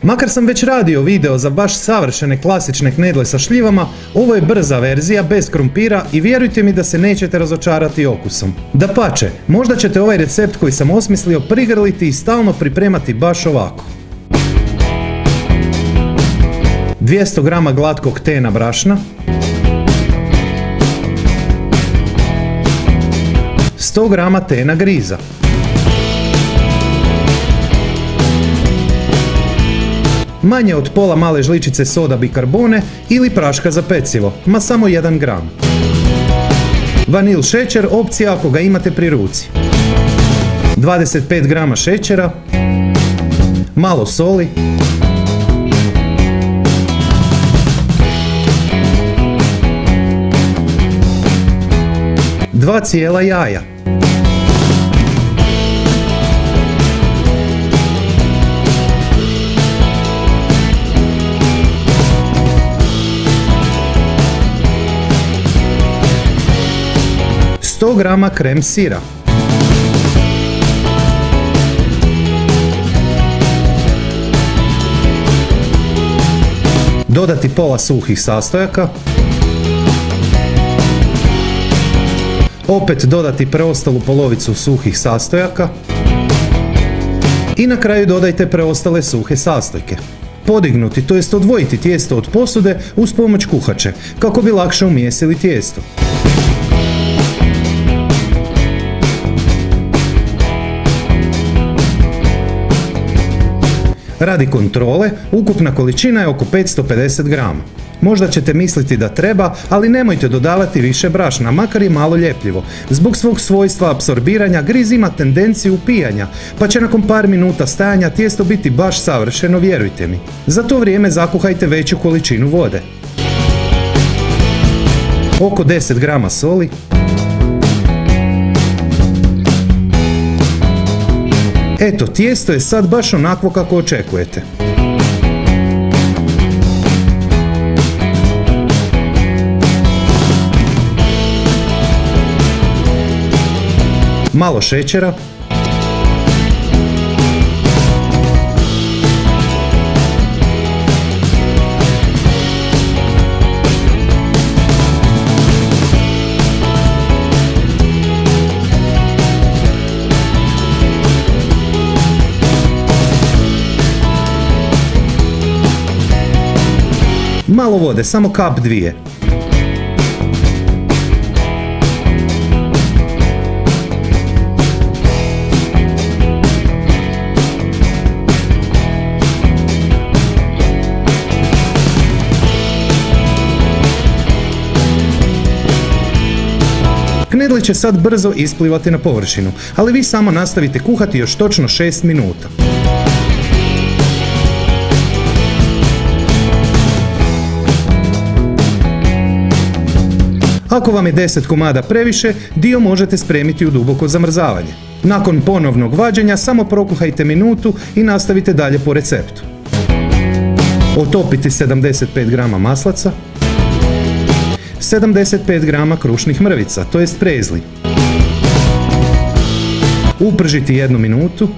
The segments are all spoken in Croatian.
Makar sam već radio video za baš savršene klasične knedle sa šljivama, ovo je brza verzija bez krumpira i vjerujte mi da se nećete razočarati okusom. Dapače, možda ćete ovaj recept koji sam osmislio prigrliti i stalno pripremati baš ovako. 200 g glatkog tena brašna, 100 g tena griza, manje od pola male žličice soda bikarbone ili praška za pecivo, ma samo 1 gram. Vanil šećer, opcija ako ga imate pri ruci. 25 g šećera, malo soli, 2 cijela jaja, sto grama krem sira, dodati pola suhih sastojaka, opet dodati preostalu polovicu suhih sastojaka i na kraju dodajte preostale suhe sastojke. Podignuti, to jest odvojiti tijesto od posude uz pomoć kuhače, kako bi lakše umjesili tijesto. Radi kontrole, ukupna količina je oko 550 grama. Možda ćete misliti da treba, ali nemojte dodavati više brašna, makar i malo ljepljivo. Zbog svog svojstva apsorbiranja griz ima tendenciju upijanja, pa će nakon par minuta stajanja tijesto biti baš savršeno, vjerujte mi. Za to vrijeme zakuhajte veću količinu vode. Oko 10 grama soli, eto, tijesto je sad baš onakvo kako očekujete. Malo šećera, malo vode, samo kap dvije. Knedle će sad brzo isplivati na površinu, ali vi samo nastavite kuhati još točno 6 minuta. Ako vam je 10 komada previše, dio možete spremiti u duboko zamrzavanje. Nakon ponovnog vađenja samo prokuhajte minutu i nastavite dalje po receptu. Otopiti 75 g maslaca, 75 g krušnih mrvica, to jest prezli. Upržiti 1 minutu.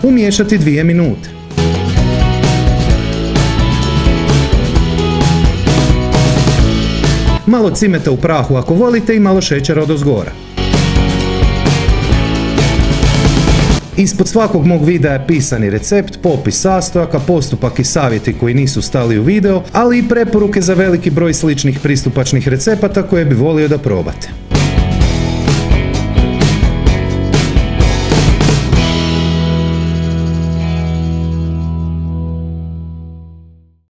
Umiješati 2 minute. Malo cimeta u prahu ako volite i malo šećera odozgora. Ispod svakog mog videa je pisani recept, popis sastojaka, postupak i savjeti koji nisu stali u video, ali i preporuke za veliki broj sličnih pristupačnih recepata koje bi volio da probate.